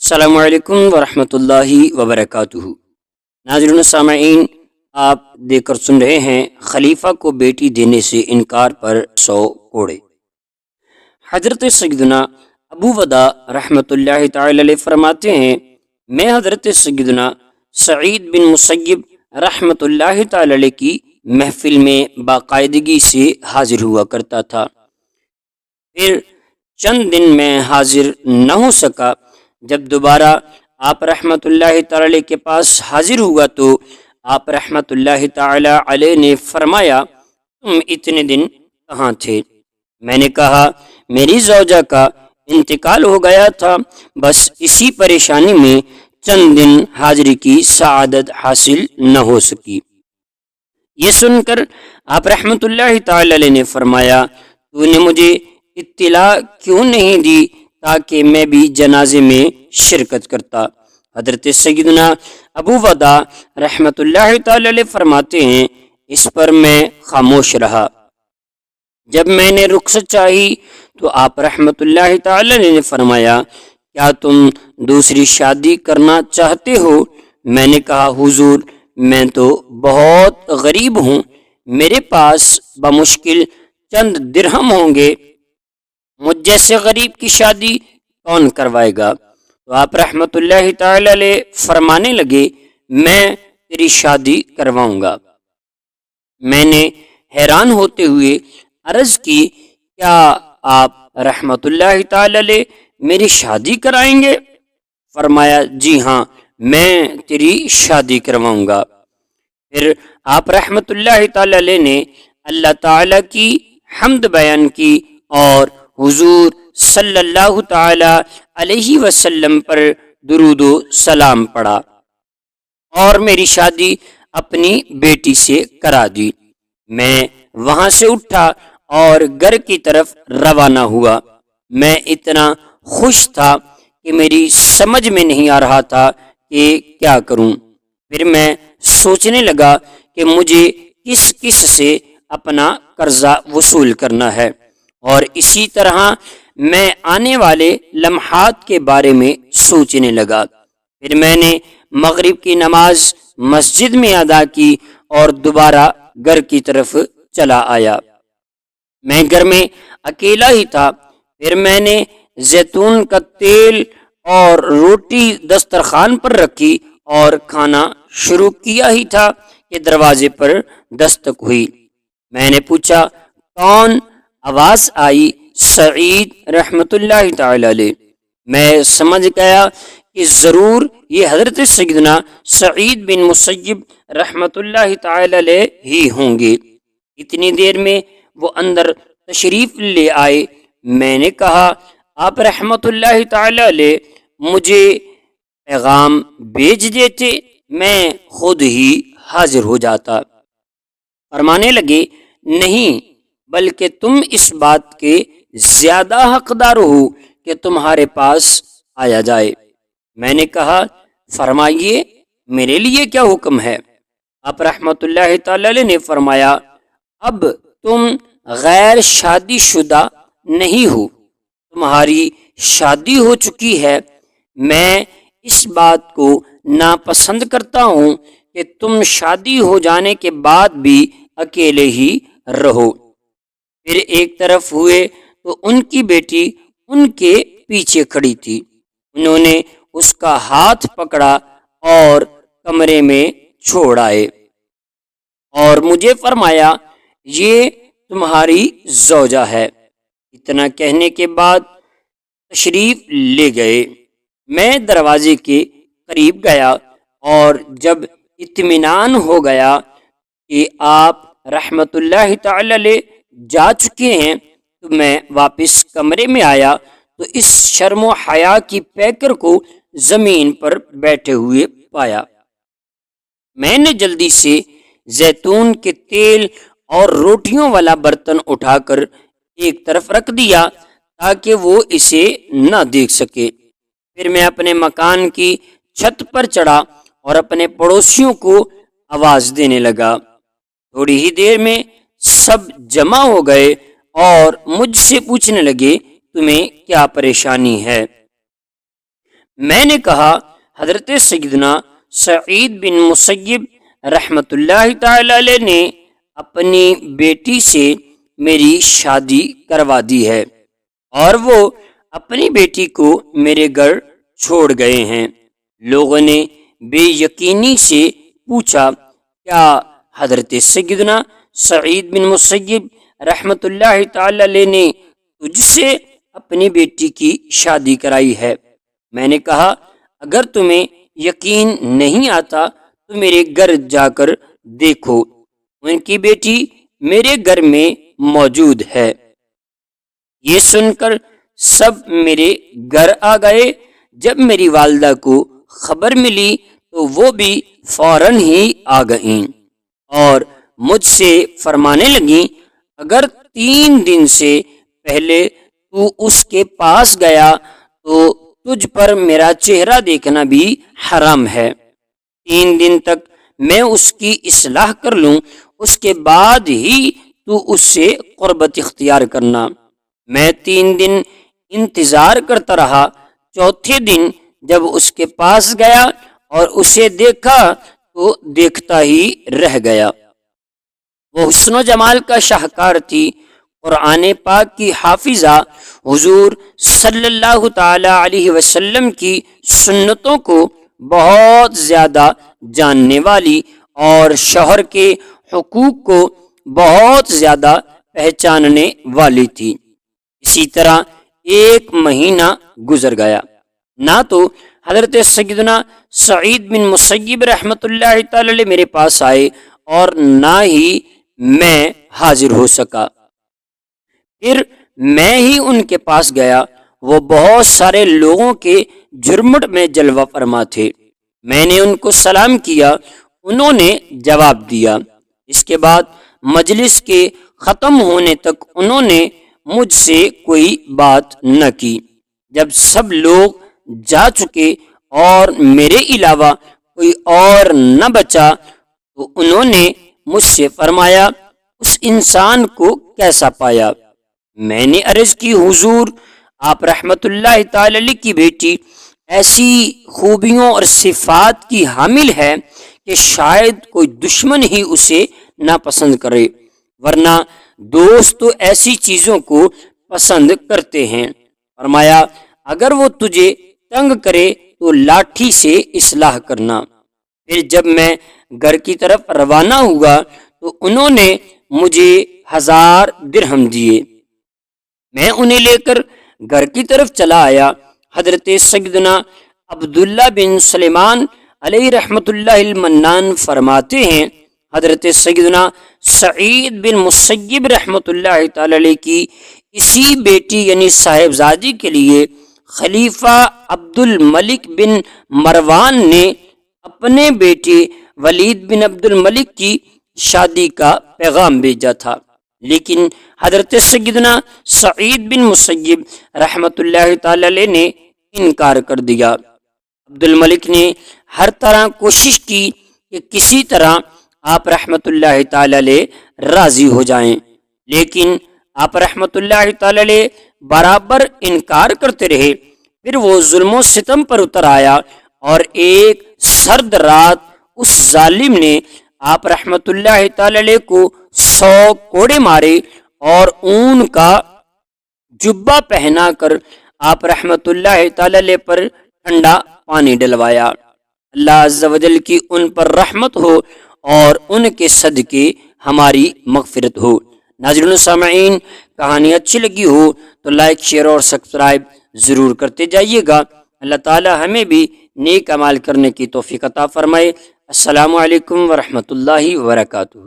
السلام علیکم ورحمۃ اللہ وبرکاتہ۔ ناظرین سامعین، آپ دیکھ کر سن رہے ہیں خلیفہ کو بیٹی دینے سے انکار پر 100 کوڑے۔ حضرت سیدنا ابو ودا رحمۃ اللہ تعالی علیہ فرماتے ہیں، میں حضرت سیدنا سعید بن مسیب رحمۃ اللہ تعالی علیہ کی محفل میں باقاعدگی سے حاضر ہوا کرتا تھا۔ پھر چند دن میں حاضر نہ ہو سکا۔ جب دوبارہ آپ رحمۃ اللہ تعالی علیہ کے پاس حاضر ہوا تو آپ رحمۃ اللہ تعالی علیہ نے فرمایا، تم اتنے دن کہاں تھے؟ میں نے کہا، میری زوجہ کا انتقال ہو گیا تھا، بس اسی پریشانی میں چند دن حاضری کی سعادت حاصل نہ ہو سکی۔ یہ سن کر آپ رحمۃ اللہ تعالی علیہ نے فرمایا، تو نے مجھے اطلاع کیوں نہیں دی تاکہ میں بھی جنازے میں شرکت کرتا؟ حضرت سیدنا ابو ودا رحمۃ اللہ تعالی علیہ فرماتے ہیں، اس پر میں خاموش رہا۔ جب میں نے رخصت چاہی تو آپ رحمۃ اللہ تعالی علیہ نے فرمایا، کیا تم دوسری شادی کرنا چاہتے ہو؟ میں نے کہا، حضور میں تو بہت غریب ہوں، میرے پاس بمشکل چند درہم ہوں گے، مجھ جیسے غریب کی شادی کون کروائے گا؟ تو آپ رحمۃ اللہ تعالی علیہ فرمانے لگے، میں تیری شادی کرواؤں گا۔ میں نے حیران ہوتے ہوئے عرض کی، کیا آپ رحمۃ اللہ تعالی علیہ میری شادی کرائیں گے؟ فرمایا، جی ہاں، میں تیری شادی کرواؤں گا۔ پھر آپ رحمۃ اللہ تعالی علیہ نے اللہ تعالی کی حمد بیان کی اور حضور صلی اللہ تعالی علیہ وسلم پر درود و سلام پڑھا اور میری شادی اپنی بیٹی سے کرا دی۔ میں وہاں سے اٹھا اور گھر کی طرف روانہ ہوا۔ میں اتنا خوش تھا کہ میری سمجھ میں نہیں آ رہا تھا کہ کیا کروں۔ پھر میں سوچنے لگا کہ مجھے کس کس سے اپنا قرضہ وصول کرنا ہے، اور اسی طرح میں آنے والے لمحات کے بارے میں سوچنے لگا۔ پھر میں نے مغرب کی نماز مسجد میں ادا کی اور دوبارہ گھر کی طرف چلا آیا۔ میں گھر میں اکیلا ہی تھا۔ پھر میں نے زیتون کا تیل اور روٹی دسترخوان پر رکھی اور کھانا شروع کیا ہی تھا کہ دروازے پر دستک ہوئی۔ میں نے پوچھا، کون؟ آواز آئی، سعید رحمۃ اللہ تعالی علیہ۔ میں سمجھ گیا کہ ضرور یہ حضرت سیدنا سعید بن مسیب رحمۃ اللہ تعالی علیہ ہی ہوں گے۔ اتنی دیر میں وہ اندر تشریف لے آئے۔ میں نے کہا، آپ رحمۃ اللہ تعالی علیہ مجھے پیغام بھیج دیتے، میں خود ہی حاضر ہو جاتا۔ فرمانے لگے، نہیں، بلکہ تم اس بات کے زیادہ حقدار ہو کہ تمہارے پاس آیا جائے۔ میں نے کہا، فرمائیے، میرے لیے کیا حکم ہے؟ آپ رحمۃ اللہ تعالی علیہ نے فرمایا، اب تم غیر شادی شدہ نہیں ہو، تمہاری شادی ہو چکی ہے۔ میں اس بات کو ناپسند کرتا ہوں کہ تم شادی ہو جانے کے بعد بھی اکیلے ہی رہو۔ پھر ایک طرف ہوئے تو ان کی بیٹی ان کے پیچھے کھڑی تھی۔ انہوں نے اس کا ہاتھ پکڑا اور کمرے میں چھوڑ آئے اور مجھے فرمایا، یہ تمہاری زوجہ ہے۔ اتنا کہنے کے بعد تشریف لے گئے۔ میں دروازے کے قریب گیا اور جب اطمینان ہو گیا کہ آپ رحمۃ اللہ تعالی علیہ جا چکے ہیں تو میں واپس کمرے میں آیا تو اس شرم و حیا کی پیکر کو زمین پر بیٹھے ہوئے پایا۔ میں نے جلدی سے زیتون کے تیل اور روٹیوں والا برتن اٹھا کر ایک طرف رکھ دیا تاکہ وہ اسے نہ دیکھ سکے۔ پھر میں اپنے مکان کی چھت پر چڑھا اور اپنے پڑوسیوں کو آواز دینے لگا۔ تھوڑی ہی دیر میں سب جمع ہو گئے اور مجھ سے پوچھنے لگے، تمہیں کیا پریشانی ہے؟ میں نے کہا حضرت سیدنا سعید بن مسیب رحمۃ اللہ تعالی علیہ نے اپنی بیٹی سے میری شادی کروا دی ہے اور وہ اپنی بیٹی کو میرے گھر چھوڑ گئے ہیں۔ لوگوں نے بے یقینی سے پوچھا، کیا حضرت سیدنا سعید بن مسیب رحمۃ اللہ تعالی علیہ نے تجھ سے اپنی بیٹی کی شادی کرائی ہے؟ میں نے کہا، اگر تمہیں یقین نہیں آتا تو میرے گھر جا کر دیکھو، ان کی بیٹی میرے گھر میں موجود ہے۔ یہ سن کر سب میرے گھر آ گئے۔ جب میری والدہ کو خبر ملی تو وہ بھی فوراً ہی آ گئیں اور مجھ سے فرمانے لگیں، اگر 3 دن سے پہلے تو اس کے پاس گیا تو تجھ پر میرا چہرہ دیکھنا بھی حرام ہے۔ 3 دن تک میں اس کی اصلاح کر لوں، اس کے بعد ہی تو اس سے قربت اختیار کرنا۔ میں 3 دن انتظار کرتا رہا۔ چوتھے دن جب اس کے پاس گیا اور اسے دیکھا تو دیکھتا ہی رہ گیا۔ وہ حسن و جمال کا شاہکار تھی، قرآن پاک کی حافظہ، حضور صلی اللہ تعالی علیہ وسلم کی سنتوں کو بہت زیادہ جاننے والی اور شوہر کے حقوق کو بہت زیادہ پہچاننے والی تھی۔ اسی طرح 1 مہینہ گزر گیا، نہ تو حضرت سیدنا سعید بن مسیب رحمۃ اللہ تعالی علیہ میرے پاس آئے اور نہ ہی میں حاضر ہو سکا۔ پھر میں ہی ان کے پاس گیا۔ وہ بہت سارے لوگوں کے جھرمٹ میں جلوہ فرما تھے۔ میں نے ان کو سلام کیا، انہوں نے جواب دیا۔ اس کے بعد مجلس کے ختم ہونے تک انہوں نے مجھ سے کوئی بات نہ کی۔ جب سب لوگ جا چکے اور میرے علاوہ کوئی اور نہ بچا تو انہوں نے مجھ سے فرمایا، اس انسان کو کیسا پایا؟ میں نے عرض کی، حضور آپ رحمت اللہ تعالی علیہ کی بیٹی ایسی خوبیوں اور صفات کی حامل ہے کہ شاید کوئی دشمن ہی اسے ناپسند کرے، ورنہ دوست تو ایسی چیزوں کو پسند کرتے ہیں۔ فرمایا، اگر وہ تجھے تنگ کرے تو لاٹھی سے اصلاح کرنا۔ پھر جب میں گھر کی طرف روانہ ہوا تو انہوں نے مجھے 1000 درہم دیے۔ میں انہیں لے کر گھر کی طرف چلا آیا۔ حضرت سیدنا عبداللہ بن سلیمان علیہ رحمت اللہ المنان فرماتے ہیں، حضرت سیدنا سعید بن مسیب رحمت اللہ تعالی علیہ کی اسی بیٹی یعنی صاحبزادی کے لیے خلیفہ عبد الملک بن مروان نے اپنے بیٹے ولید بن عبد الملک کی شادی کا پیغام بھیجا تھا، لیکن حضرت سیدنا سعید بن مسیب رحمت اللہ تعالی علیہ نے انکار کر دیا۔ عبد الملک نے ہر طرح کوشش کی کہ کسی طرح آپ رحمت اللہ تعالی علیہ راضی ہو جائیں، لیکن آپ رحمت اللہ تعالی علیہ برابر انکار کرتے رہے۔ پھر وہ ظلم و ستم پر اتر آیا اور ایک سرد رات اس ظالم نے آپ رحمت اللہ تعالی علیہ کو 100 کوڑے مارے اور اون کا جبہ پہنا کر آپ رحمت اللہ تعالی علیہ پر ٹھنڈا پانی ڈلوایا۔ اللہ عز و جل کی ان پر رحمت ہو اور ان کے صدقے ہماری مغفرت ہو۔ ناظرین و سامعین، کہانی اچھی لگی ہو تو لائک، شیئر اور سبسکرائب ضرور کرتے جائیے گا۔ اللہ تعالی ہمیں بھی نیک اعمال کرنے کی توفیق عطا فرمائے۔ السلام علیکم ورحمۃ اللہ وبرکاتہ۔